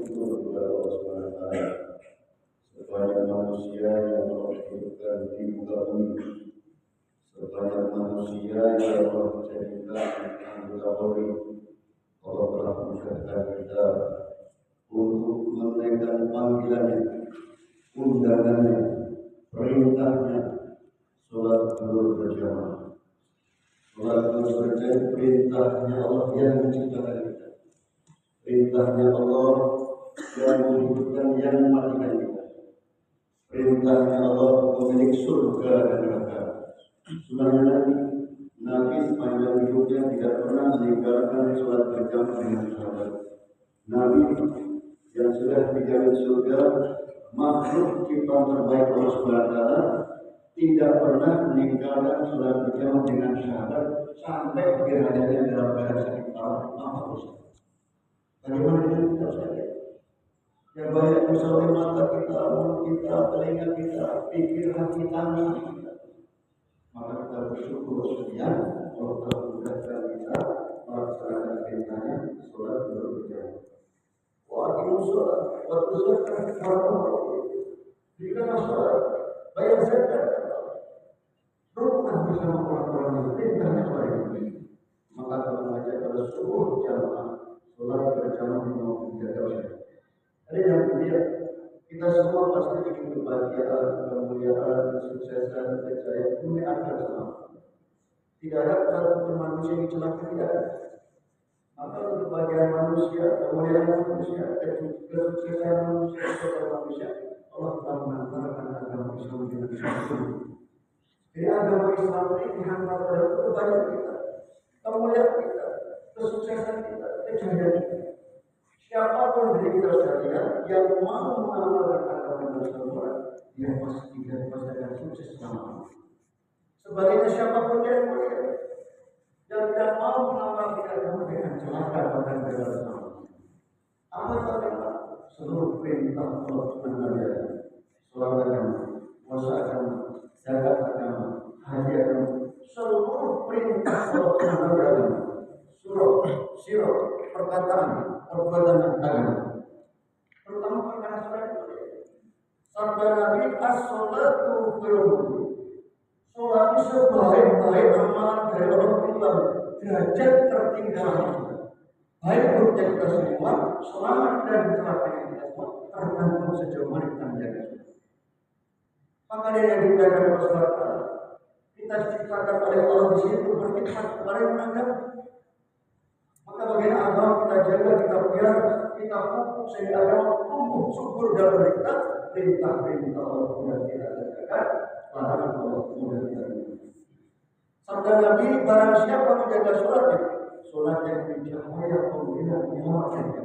bersyukur kepada Allah SWT sebanyak manusia yang Allah hidupkan di muka bumi, sebanyak manusia yang Allah jadikan anggota polri. Allah telah menjadikan kita untuk memegang panggilannya, undangannya, perintahnya, sholat zuhur berjamaah. Sholat zuhur berjamaah perintahnya Allah yang menciptakan kita, perintahnya Allah yang menghidupkan, yang mematikan kita, perintahnya Allah pemilik surga dan neraka. Sunahnya Nabi sepanjang hidupnya tidak pernah meninggalkan sholat berjamaah dengan sahabat. Nabi yang sudah dijamin surga, makhluk ciptaan terbaik Allah SWT, tidak pernah meninggalkan sholat berjamaah dengan sahabat sampai berhadapnya dalam keadaan sakit parah. Bagaimana dengan kita sekalian? Yang banyak musuh mata kita, mulut kita, telinga kita, pikiran kita, kita. Maka kita bersyukur sekian Allah telah memudahkan kita melaksanakan perintahnya sholat berjamaah. Wa'aqimus sholat wa atu zakat berikanlah sholat, bayar zakat, rukun bersama orang-orang yang perintahnya kepada kita. Maka kita mengajak pada seluruh jamaah sholat berjamaah di waktu jadwalnya. Ada yang kedua, kita semua pasti ingin kebahagiaan, kemuliaan, kesuksesan, kejayaan, dunia akhirat sama. Tidak ada satu manusia yang celaka, tidak ada. Maka untuk kebahagiaan manusia, kemuliaan manusia, kesuksesan manusia, kesuksesan manusia, Allah telah mengantarkan agama Islam dengan Islam. Jadi agama Islam ini dihantar pada kebahagiaan kita, kemuliaan kita, kesuksesan kita, kejayaan kita. Siapapun dari kita sekalian yang mau mengamalkan agama tersebut, dia pasti akan sukses selama. Sebaliknya siapapun yang mulia, yang tidak mau mengamalkan agama dengan celaka bahkan bersama. Apa saja seluruh perintah Allah SWT, sholat agama, puasa agama, zakat agama, haji agama, seluruh perintah Allah SWT, surah, sirah, perkataan, perbuatan agama. Pertama perkara sholat itu. Sabda Nabi, as-sholatu khairun. Sholat itu sebaik-baik amalan dari orang beriman, derajat tertinggal. Baik untuk kita semua, selamat dan celaka kita semua, tergantung sejauh mana kita menjaga. Maka yang dimuliakan oleh Allah, kita diciptakan oleh Allah di sini untuk berkhidmat kepada yang menanggap. Maka bagaimana agama kita jaga, kita pelihara, kita pupuk sehingga agama tumbuh subur dalam diri kita. Perintah-perintah Allah mudah kita kerjakan, larangan Allah mudah kita kerjakan. Sabda Nabi, barang siapa menjaga sholatnya, sholat yang bercahaya pembina menyelamatkannya.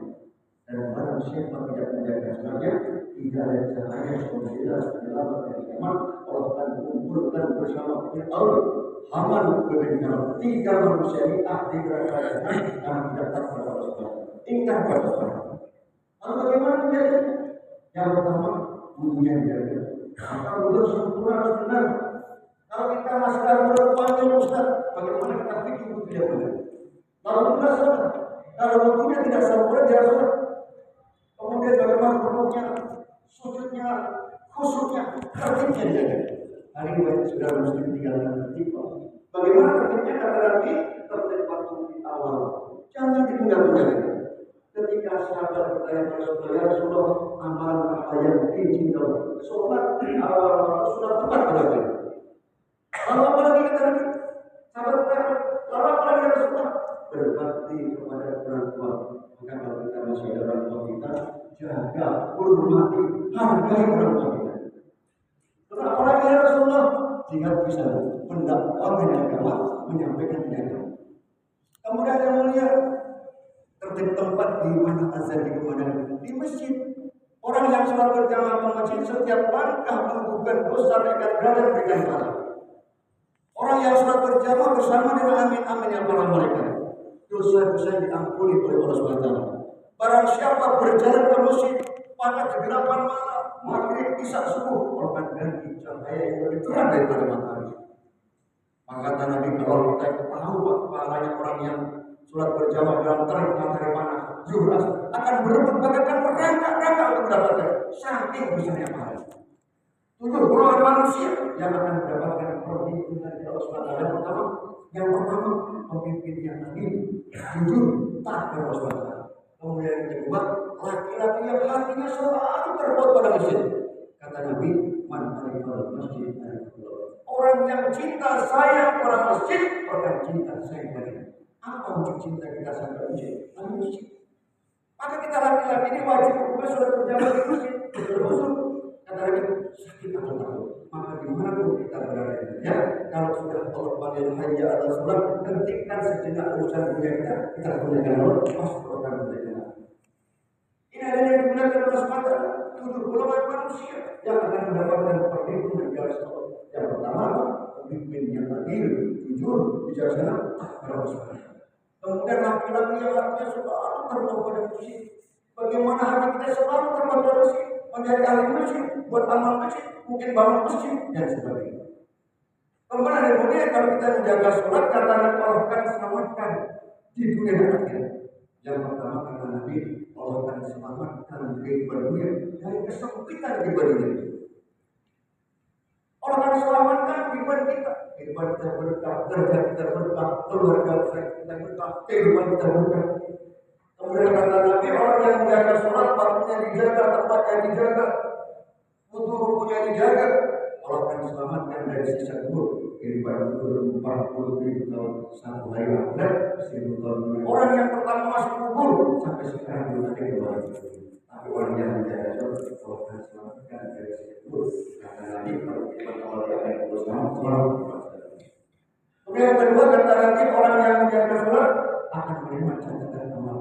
Dan barang siapa tidak menjaga sholatnya, tidak ada cahaya pembina menyelamatkannya. Allah akan kumpulkan bersama Fir'aun, Haman, kebenaran. Tiga manusia ini ahli kerajaan yang tidak takut kepada Allah. Tingkat kepada Allah. Lalu bagaimana menjadinya? Yang pertama, dunia jaga. Maka wudhu sempurna harus benar. Kalau kita masih ada panggil Ustaz, bagaimana kita fikir wudhu tidak benar? Lalu benar sholat. Kalau wudhunya tidak sempurna, dia sholat. Kemudian bagaimana rukuknya, sujudnya, khusyuknya, tertibnya dijaga. Hari ini banyak saudara muslim tinggalkan tertib. Bagaimana tertibnya? Kata Nabi, tertib waktu di awal. Jangan ditunda-tunda. Ketika sahabat bertanya kepada Rasulullah, ya Rasulullah, amalan apa yang dicintai? Sholat tepat berarti. Lalu apa lagi kata Nabi? Sahabat bertanya, lalu apa lagi ya Rasulullah? Berbakti kepada orang tua. Maka kalau kita masih ada orang tua kita, jaga, hormati, hargai orang tua kita. Terus apa lagi ya Rasulullah? Jika bisa mendakwahkan agama, menyampaikan agama. Kemudian yang mulia, tertib tempat di mana azan dikumandangkan di masjid. Orang yang sholat berjamaah ke masjid setiap langkah menggugurkan dosa mereka derajat berikan pahala. Orang yang sholat berjamaah bersama dengan amin-aminnya para malaikat, dosa-dosa diampuni oleh Allah SWT. Barang siapa berjalan ke masjid pada kegelapan malam, maghrib, isya, subuh, akan ganti cahaya yang lebih terang daripada matahari. Maka kata Nabi, kalau kita tahu pahalanya orang yang sholat berjamaah dalam terang matahari panas, zuhur akan berebut bagaikan perang mati urusannya apa? 7 golongan manusia yang akan mendapatkan perlindungan dari Allah SWT. Yang pertama, pemimpin yang adil, jujur, taat kepada Allah SWT. Kemudian yang kedua, laki-laki yang hatinya selalu terpaut pada masjid. Kata Nabi, man arifal masjid arifullah. Orang yang cinta sayang pada masjid, orang cinta sayang pada Nabi. Apa wujud cinta kita sampai masjid? Masjid. Maka kita laki-laki ini wajib berbuat sholat berjamaah di masjid. Betul. Kata Nabi, sakit atau takut. Maka dimanapun kita berada di dunia, kalau sudah Allah panggil hayya ala sholat, hentikan sejenak urusan dunia kita gunakan Allah, masuk program dunia. Ini ada yang digunakan oleh semata 7 golongan manusia yang akan mendapatkan perlindungan dari Allah. Yang pertama, pemimpin yang adil, jujur, bijaksana, taat kepada Allah. Kemudian laki-laki yang hatinya selalu terpaut pada masjid. Bagaimana hati kita selalu terpaut pada masjid? Menjadi ahli masjid, buat amal masjid, mungkin bangun masjid, dan sebagainya. Kemudian kalau kita menjaga sholat, kata Allah akan selamatkan di dunia dan akhirat. Yang pertama kata Nabi, Allah akan selamatkan kehidupan dunia dari kesempitan kehidupan dunia. Allah akan selamatkan kehidupan kita. Kehidupan kita berkah, derajat kita berkah, keluarga kita berkah, kehidupan kita berkah. Kemudian kata Nabi, orang yang menjaga sholat, waktunya dijaga, tempatnya dijaga, wudu-wudunya dijaga, Allah akan diselamatkan dari siksa kubur. Kehidupan kubur 40.000 tahun, 1 hari akhirat 1.000 tahun. Orang yang pertama masuk kubur sampai sekarang belum ada kembali. Tapi orang yang menjaga sholat, Allah akan diselamatkan dari siksa kubur. Kata Nabi, kalau kita awal akan bersama. Kemudian yang kedua kata Nabi, orang yang menjaga sholat akan menerima catatan amal.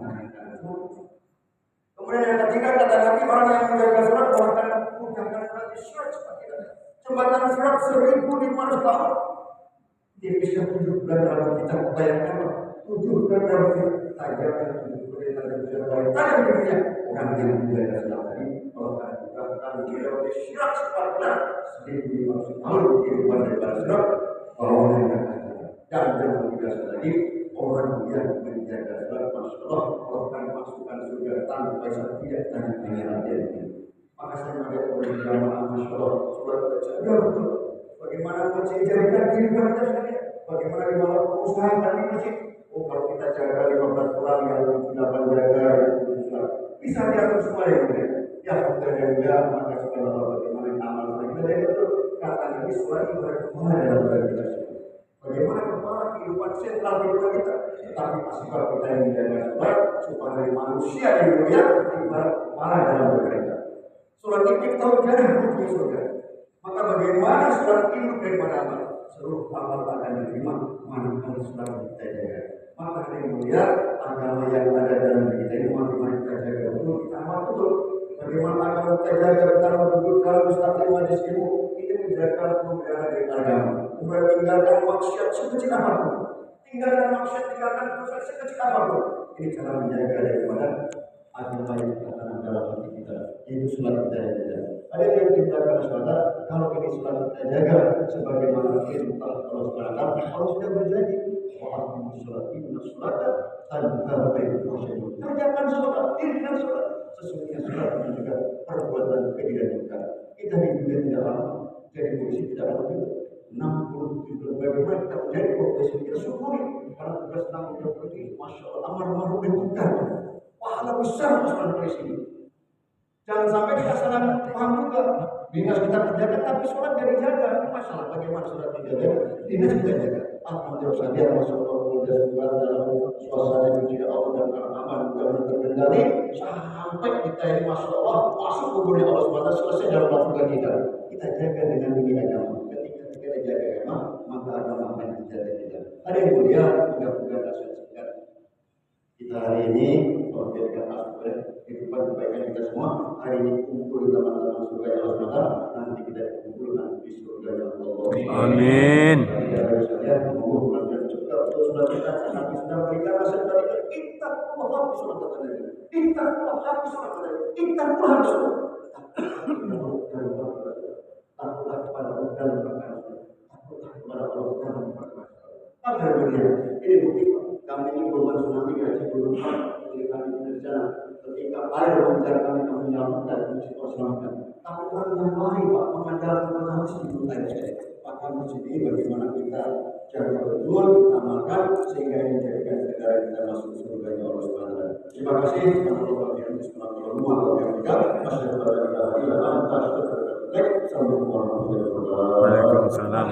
Kemudian yang ketiga kata Nabi, orang yang menjaga sholat Allah akan mudahkan nanti surat seperti itu. Jembatan surat 1.500 tahun. Dia bisa 7 bulan dalam kita bayangkan 7 bulan dalam kita tajakan 7 bulan dalam kita bayangkan di dunia. Orang yang menjaga sholat tadi Allah akan mudahkan nanti surat seperti itu. 1.500 tahun kehidupan daripada surat bahwa yang kata dan jangan tidak lagi. Orang yang menjaga sholat, Masya Allah, Allah akan masukkan surga tanpa hisab tidak tanya nanti. Maka saya mengajak orang jamaah, Masya Allah, sholat terjaga betul. Bagaimana menjadikan diri kita sendiri? Bagaimana di malam usahakan di masjid? Oh, kalau kita jaga 15 orang yang 8 jaga, yang 7 sholat, bisa diatur semua yang benar. Ya, kita jaga, maka subhanallah bagaimana amal kita jaga betul. Kata Nabi, sholat itu bagaimana dalam diri kita semua. Bagaimana kepala kehidupan sentral kehidupan kita, tetapi sifat kita yang menjaga sholat supaya dari manusia yang mulia ibarat kepala dalam mereka. Sholat ini kita tahu jarang menuju surga. Maka bagaimana sholat induk daripada amal? Seluruh amal akan diterima manakala sholat kita jaga. Maka yang mulia agama yang ada dalam diri kita ini mari kita jaga betul, kita amal betul. Bagaimana agama kita jaga betul duduk dalam mustaqim majlis ilmu ini menjaga pemelihara dari agama. Meninggalkan maksiat sekecil apapun, tinggalkan dosa sekecil apapun. Ini cara menjaga daripada agama yang tertanam dalam hati kita. Itu sholat kita jaga. Ada yang kita kata kalau ini sholat kita jaga, sebagaimana perintah Allah SWT, Allah sudah berjanji. Wa'aqimus sholat inna sholata tanha bainal fahsya'i. Kerjakan sholat, dirikan sholat. Sesungguhnya sholat itu juga perbuatan kejiran. Kita di dunia tidak lama, jadi polisi tidak lama juga. 60 bagaimana kita menjadi profesi kita syukuri karena tugas 60 ini Masya Allah amar ma'ruf dan munkar pahala besar masalah polisi ini. Jangan sampai kita salah paham juga dinas kita kerjakan tapi sholat dari jaga. Ini masalah bagaimana sholat dijaga, dinas kita jaga. Alhamdulillah saja Masya Allah mudah juga dalam suasana yang tidak Allah dan aman dan terkendali sampai kita ini Masya Allah masuk kuburnya Allah SWT selesai dalam waktu kita. Kita jaga dengan ini agama. Kita jaga agama, maka agama akan dijaga kita. Ada yang mulia, mudah-mudahan nasihat singkat kita hari ini, kalau jadikan asuhan kehidupan kebaikan kita semua. Hari ini kumpul teman-teman surga yang Allah SWT, nanti kita kumpulkan di surga yang Allah. Amin. Saya mau belajar juga untuk sudah kita nanti sudah berikan nasihat dari kita pun habis sholat tadi, kita pun habis sholat tadi, kita pun habis sholat. Takutlah kepada Allah dan berkata. Alhamdulillah, ini bukti kami ini golongan tsunami gaji belum ini kami bencana. Ketika air mengejar kami menyelamatkan, musibah selamatkan. Tapi orang yang lain Pak mengandalkan Tuhan harus hidup aja. Maka masjid ini bagaimana kita jaga betul, kita amalkan sehingga ini menjadikan negara kita masuk surga Allah SWT. Terima kasih. Waalaikumsalam.